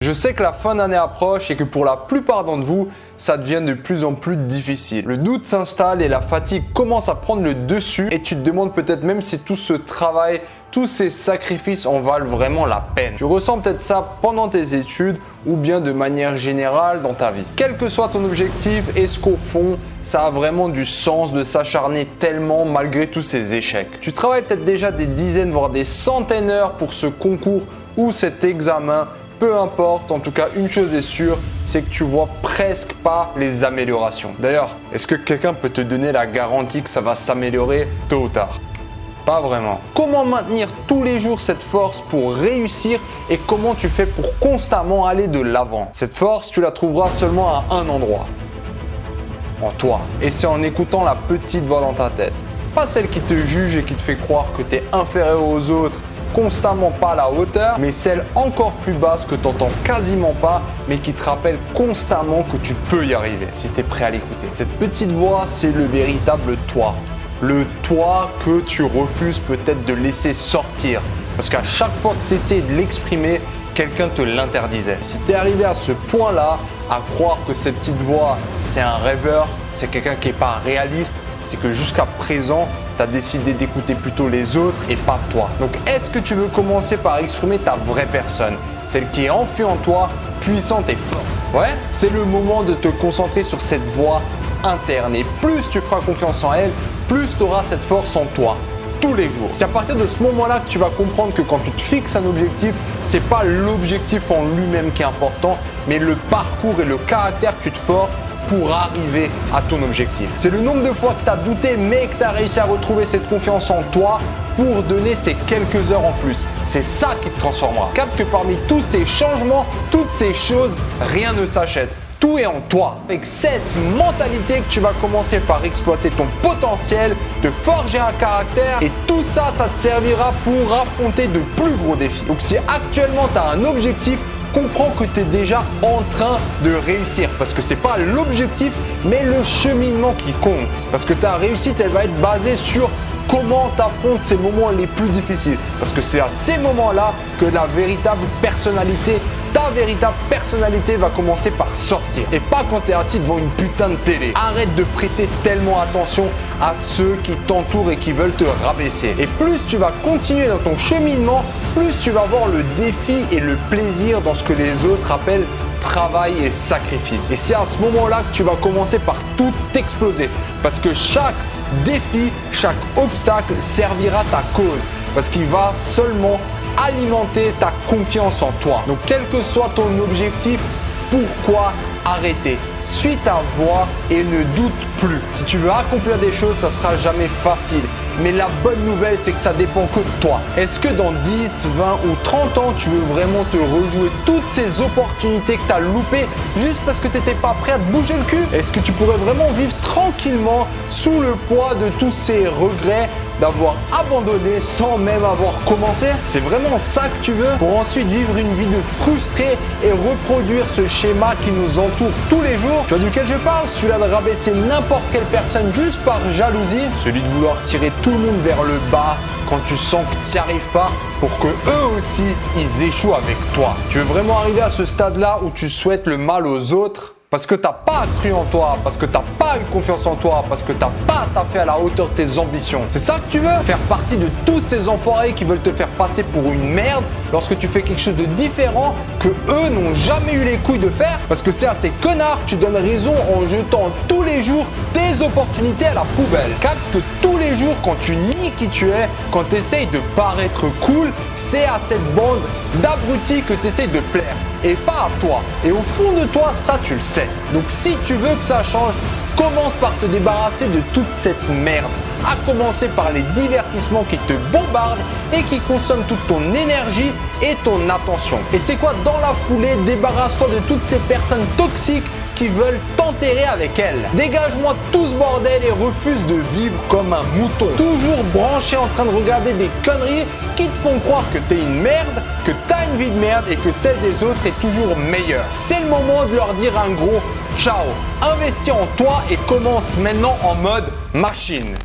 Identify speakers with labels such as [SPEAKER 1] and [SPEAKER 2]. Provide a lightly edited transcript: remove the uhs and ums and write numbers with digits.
[SPEAKER 1] Je sais que la fin d'année approche et que pour la plupart d'entre vous, ça devient de plus en plus difficile. Le doute s'installe et la fatigue commence à prendre le dessus et tu te demandes peut-être même si tout ce travail, tous ces sacrifices en valent vraiment la peine. Tu ressens peut-être ça pendant tes études ou bien de manière générale dans ta vie. Quel que soit ton objectif, est-ce qu'au fond, ça a vraiment du sens de s'acharner tellement malgré tous ces échecs? Tu travailles peut-être déjà des dizaines voire des centaines d'heures pour ce concours ou cet examen. Peu importe, en tout cas, une chose est sûre, c'est que tu vois presque pas les améliorations. D'ailleurs, est-ce que quelqu'un peut te donner la garantie que ça va s'améliorer tôt ou tard? Pas vraiment. Comment maintenir tous les jours cette force pour réussir et comment tu fais pour constamment aller de l'avant? Cette force, tu la trouveras seulement à un endroit. En toi. Et c'est en écoutant la petite voix dans ta tête. Pas celle qui te juge et qui te fait croire que tu es inférieur aux autres, constamment pas à la hauteur, mais celle encore plus basse que tu n'entends quasiment pas, mais qui te rappelle constamment que tu peux y arriver si tu es prêt à l'écouter. Cette petite voix, c'est le véritable toi. Le toi que tu refuses peut-être de laisser sortir. Parce qu'à chaque fois que tu essaies de l'exprimer, quelqu'un te l'interdisait. Si tu es arrivé à ce point-là, à croire que cette petite voix, c'est un rêveur, c'est quelqu'un qui n'est pas réaliste, c'est que jusqu'à présent, tu as décidé d'écouter plutôt les autres et pas toi. Donc, est-ce que tu veux commencer par exprimer ta vraie personne, celle qui est enfuie en toi, puissante et forte? Ouais, c'est le moment de te concentrer sur cette voix interne. Et plus tu feras confiance en elle, plus tu auras cette force en toi. Tous les jours. C'est à partir de ce moment-là que tu vas comprendre que quand tu te fixes un objectif, c'est pas l'objectif en lui-même qui est important, mais le parcours et le caractère que tu te forges pour arriver à ton objectif. C'est le nombre de fois que tu as douté mais que tu as réussi à retrouver cette confiance en toi pour donner ces quelques heures en plus. C'est ça qui te transformera. Capte que parmi tous ces changements, toutes ces choses, rien ne s'achète. Tout est en toi. Avec cette mentalité que tu vas commencer par exploiter ton potentiel, te forger un caractère et tout ça, ça te servira pour affronter de plus gros défis. Donc si actuellement tu as un objectif, comprends que tu es déjà en train de réussir parce que ce n'est pas l'objectif mais le cheminement qui compte. Parce que ta réussite, elle va être basée sur comment tu affrontes ces moments les plus difficiles. Parce que c'est à ces moments-là que ta véritable personnalité va commencer par sortir. Et pas quand tu es assis devant une putain de télé. Arrête de prêter tellement attention à ceux qui t'entourent et qui veulent te rabaisser. Et plus tu vas continuer dans ton cheminement, plus tu vas voir le défi et le plaisir dans ce que les autres appellent travail et sacrifice. Et c'est à ce moment-là que tu vas commencer par tout exploser. Parce que chaque défi, chaque obstacle servira ta cause. Parce qu'il va seulement alimenter ta confiance en toi. Donc quel que soit ton objectif, pourquoi arrêter? Suis ta voix et ne doute plus. Si tu veux accomplir des choses, ça sera jamais facile. Mais la bonne nouvelle, c'est que ça dépend que de toi. Est-ce que dans 10, 20 ou 30 ans, tu veux vraiment te rejouer toutes ces opportunités que tu as loupées juste parce que tu n'étais pas prêt à te bouger le cul? Est-ce que tu pourrais vraiment vivre tranquillement sous le poids de tous ces regrets d'avoir abandonné sans même avoir commencé? C'est vraiment ça que tu veux pour ensuite vivre une vie de frustré et reproduire ce schéma qui nous entoure tous les jours? Tu vois duquel je parle? Celui-là de rabaisser n'importe quelle personne juste par jalousie, celui de vouloir tirer tout le monde vers le bas quand tu sens que tu n'y arrives pas pour que eux aussi ils échouent avec toi. Tu veux vraiment arriver à ce stade-là où tu souhaites le mal aux autres parce que tu n'as pas cru en toi, parce que tu n'as pas eu confiance en toi, parce que tu n'as pas taffé à la hauteur de tes ambitions. C'est ça que tu veux? Faire partie de tous ces enfoirés qui veulent te faire passer pour une merde lorsque tu fais quelque chose de différent que eux n'ont jamais eu les couilles de faire? Parce que c'est à ces connards que tu donnes raison en jetant tous les jours tes opportunités à la poubelle. Capte que tous les jours, quand tu nies qui tu es, quand tu essayes de paraître cool, c'est à cette bande d'abrutis que tu essayes de plaire. Et pas à toi. Et au fond de toi, ça tu le sais. Donc si tu veux que ça change, commence par te débarrasser de toute cette merde. À commencer par les divertissements qui te bombardent et qui consomment toute ton énergie et ton attention. Et tu sais quoi, dans la foulée, débarrasse-toi de toutes ces personnes toxiques qui veulent t'enterrer avec elles. Dégage-moi tout ce bordel et refuse de vivre comme un mouton. Toujours branché en train de regarder des conneries qui te font croire que t'es une merde, que t'as une vie de merde et que celle des autres est toujours meilleure. C'est le moment de leur dire un gros ciao. Investis en toi et commence maintenant en mode machine.